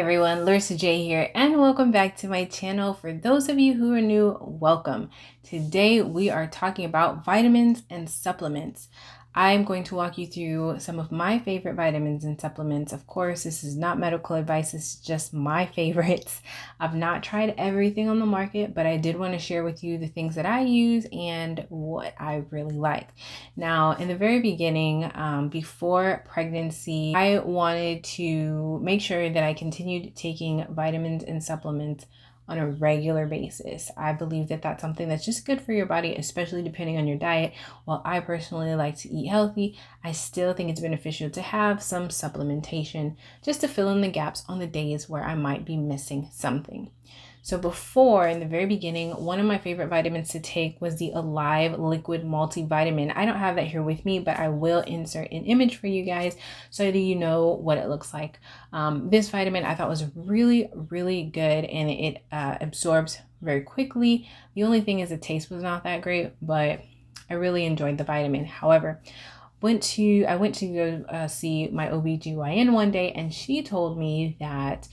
everyone, asklarissaj here, and welcome back to my channel. For those of you who are new, welcome. Today we are talking about vitamins and supplements. I'm going to walk you through some of my favorite vitamins and supplements. Of course, this is not medical advice, this is just my favorites. I've not tried everything on the market, but I did want to share with you the things that I use and what I really like. Now, in the very beginning, before pregnancy, I wanted to make sure that I continued taking vitamins and supplements on a regular basis. I believe that that's something that's just good for your body, especially depending on your diet. While I personally like to eat healthy, I still think it's beneficial to have some supplementation just to fill in the gaps on the days where I might be missing something. So before, in the very beginning, one of my favorite vitamins to take was the Alive Liquid Multivitamin. I don't have that here with me, but I will insert an image for you guys so that you know what it looks like. This vitamin I thought was really, really good, and it absorbs very quickly. The only thing is the taste was not that great, but I really enjoyed the vitamin. However, I went to go see my OBGYN one day, and she told me that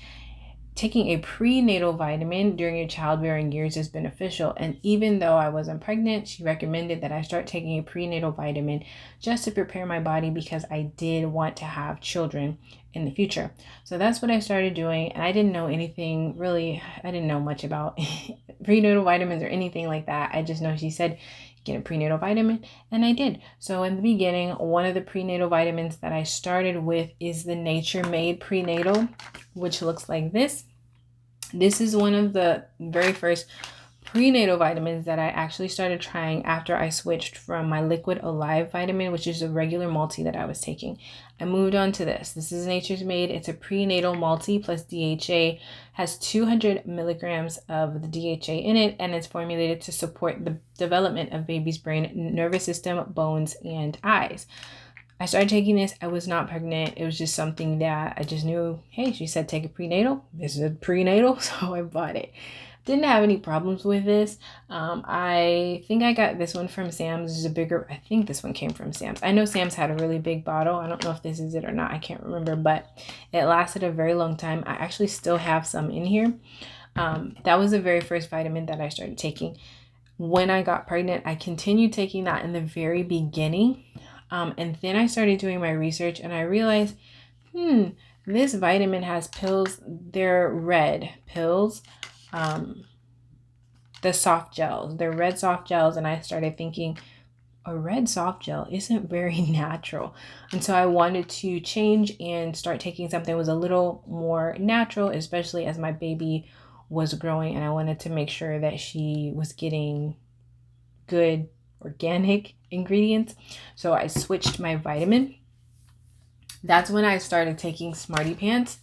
taking a prenatal vitamin during your childbearing years is beneficial. And even though I wasn't pregnant, she recommended that I start taking a prenatal vitamin just to prepare my body, because I did want to have children in the future. So that's what I started doing. And I didn't know anything really, I didn't know much about prenatal vitamins or anything like that. I just know she said, get a prenatal vitamin, and I did. So in the beginning, one of the prenatal vitamins that I started with is the Nature Made Prenatal, which looks like this. This is one of the very first prenatal vitamins that I actually started trying after I switched from my liquid Alive vitamin, which is a regular multi that I was taking. I moved on to this. This is Nature's Made. It's a prenatal multi plus DHA, has 200 milligrams of the DHA in it, and it's formulated to support the development of baby's brain, nervous system, bones, and eyes. I started taking this. I was not pregnant. It was just something that I just knew, hey, she said take a prenatal. This is a prenatal, so I bought it. Didn't have any problems with this. I think I got this one from Sam's. This is a bigger, I think this one came from Sam's. I know Sam's had a really big bottle. I don't know if this is it or not. I can't remember, but it lasted a very long time. I actually still have some in here. That was the very first vitamin that I started taking. When I got pregnant, I continued taking that in the very beginning. And then I started doing my research, and I realized, this vitamin has pills. They're red pills. The soft gels, they're red soft gels, and I started thinking a red soft gel isn't very natural, and so I wanted to change and start taking something that was a little more natural, especially as my baby was growing, and I wanted to make sure that she was getting good organic ingredients. So I switched my vitamin. That's when I started taking Smarty Pants.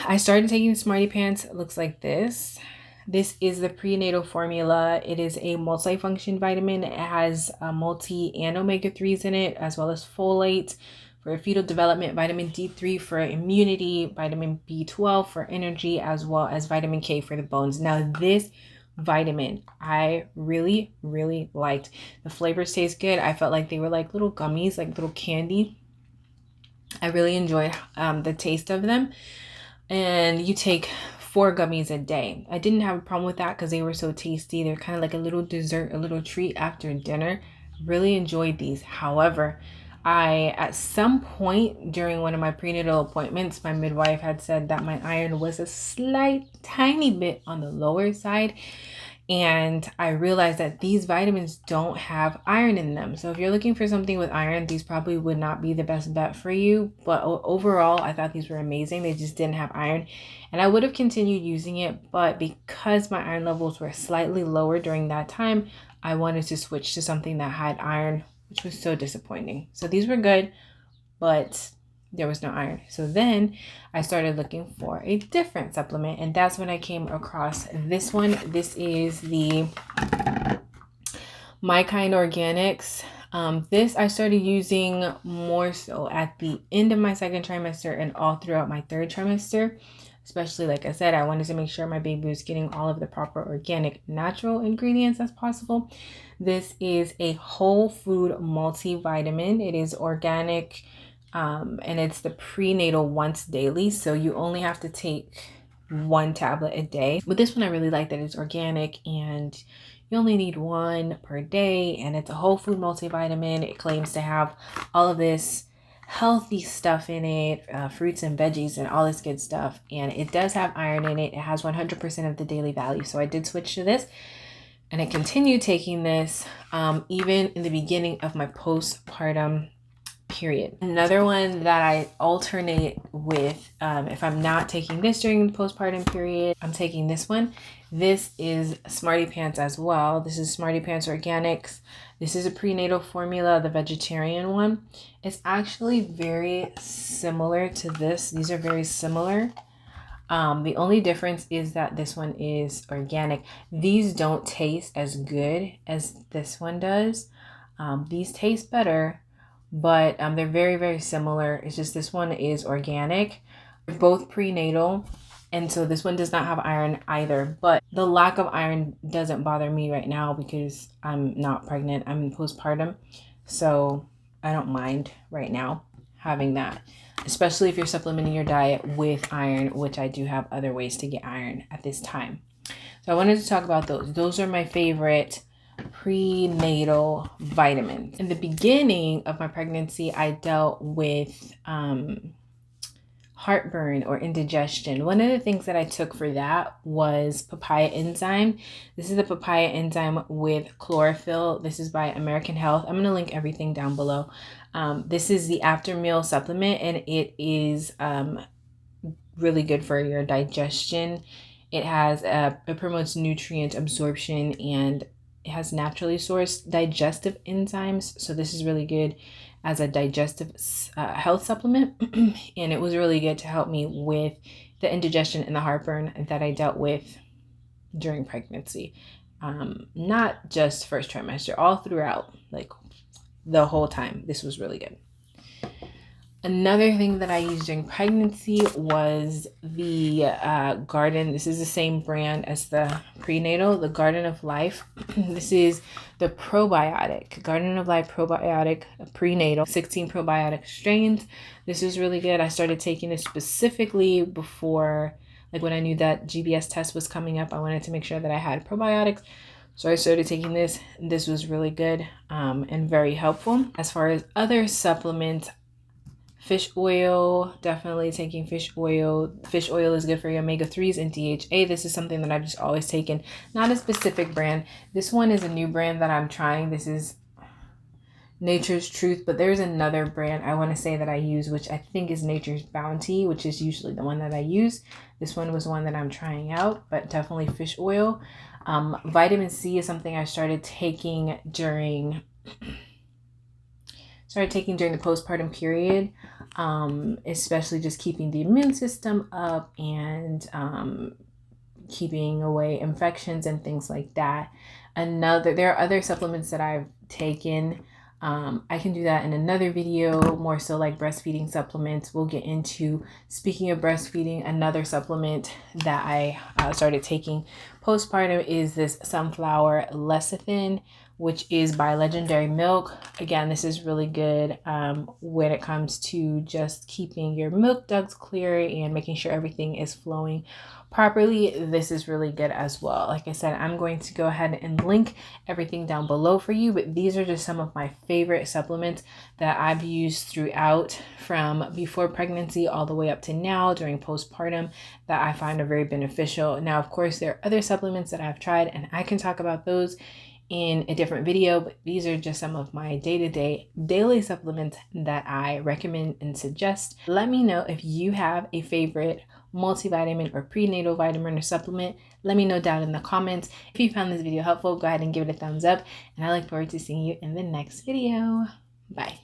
I started taking Smarty Pants. It looks like this. This is the prenatal formula. It is a multifunction vitamin. It has multi and omega-3s in it, as well as folate for fetal development, vitamin D3 for immunity, vitamin B12 for energy, as well as vitamin K for the bones. Now, this vitamin I really, really liked. The flavors taste good. I felt like they were like little gummies, like little candy. I really enjoyed the taste of them. And you take 4 gummies a day. I didn't have a problem with that because they were so tasty. They're kind of like a little dessert, a little treat after dinner. Really enjoyed these. However, at some point during one of my prenatal appointments, my midwife had said that my iron was a slight, tiny bit on the lower side. And I realized that these vitamins don't have iron in them. So if you're looking for something with iron, these probably would not be the best bet for you. But overall, I thought these were amazing. They just didn't have iron. And I would have continued using it, but because my iron levels were slightly lower during that time, I wanted to switch to something that had iron, which was so disappointing. So these were good, but there was no iron. So then I started looking for a different supplement, and that's when I came across this one. This is the Organics. This I started using more so at the end of my second trimester and all throughout my third trimester. Especially, like I said, I wanted to make sure my baby was getting all of the proper organic, natural ingredients as possible. This is a whole food multivitamin. It is organic, and it's the prenatal once daily. So you only have to take 1 tablet a day. With this one, I really like that it's organic and you only need 1 per day, and it's a whole food multivitamin. It claims to have all of this healthy stuff in it, fruits and veggies and all this good stuff. And it does have iron in it. It has 100% of the daily value. So I did switch to this, and I continued taking this even in the beginning of my postpartum period. Another one that I alternate with, if I'm not taking this during the postpartum period, I'm taking this one. This is Smarty Pants as well. This is Smartypants Organics. This is a prenatal formula, the vegetarian one. It's actually very similar to this. These are very similar. The only difference is that this one is organic. These don't taste as good as this one does. These taste better, but they're very, very similar. It's just this one is organic. They're both prenatal, and so this one does not have iron either. But the lack of iron doesn't bother me right now because I'm not pregnant. I'm in postpartum, so I don't mind right now having that, especially if you're supplementing your diet with iron, which I do have other ways to get iron at this time. So I wanted to talk about those. Those are my favorite prenatal vitamins. In the beginning of my pregnancy, I dealt with heartburn or indigestion. One of the things that I took for that was papaya enzyme. This is the papaya enzyme with chlorophyll. This is by American Health. I'm going to link everything down below. This is the after meal supplement, and it is really good for your digestion. It promotes nutrient absorption, and it has naturally sourced digestive enzymes. So this is really good as a digestive health supplement. And it was really good to help me with the indigestion and the heartburn that I dealt with during pregnancy. Not just first trimester, all throughout, like the whole time. This was really good. Another thing that I used during pregnancy was the Garden. This is the same brand as the prenatal, the Garden of Life. This is the probiotic, Garden of Life probiotic prenatal, 16 probiotic strains. This is really good. I started taking this specifically before, like when I knew that GBS test was coming up. I wanted to make sure that I had probiotics. So I started taking this. This was really good and very helpful. As far as other supplements, fish oil, definitely taking fish oil. Fish oil is good for your omega-3s and DHA. This is something that I've just always taken. Not a specific brand. This one is a new brand that I'm trying. This is Nature's Truth, but there's another brand I want to say that I use, which I think is Nature's Bounty, which is usually the one that I use. This one was one that I'm trying out, but definitely fish oil. Vitamin C is something I started taking during the postpartum period, especially just keeping the immune system up and keeping away infections and things like that. There are other supplements that I've taken. I can do that in another video, more so like breastfeeding supplements. We'll get into, speaking of breastfeeding, another supplement that I started taking postpartum is this sunflower lecithin, which is by Legendary Milk. Again, this is really good when it comes to just keeping your milk ducts clear and making sure everything is flowing properly. This is really good as well. Like I said, I'm going to go ahead and link everything down below for you, but these are just some of my favorite supplements that I've used throughout, from before pregnancy all the way up to now during postpartum, that I find are very beneficial. Now, of course, there are other supplements that I've tried, and I can talk about those in a different video, but these are just some of my day-to-day daily supplements that I recommend and suggest. Let me know if you have a favorite multivitamin or prenatal vitamin or supplement. Let me know down in the comments. If you found this video helpful, go ahead and give it a thumbs up, and I look forward to seeing you in the next video. Bye.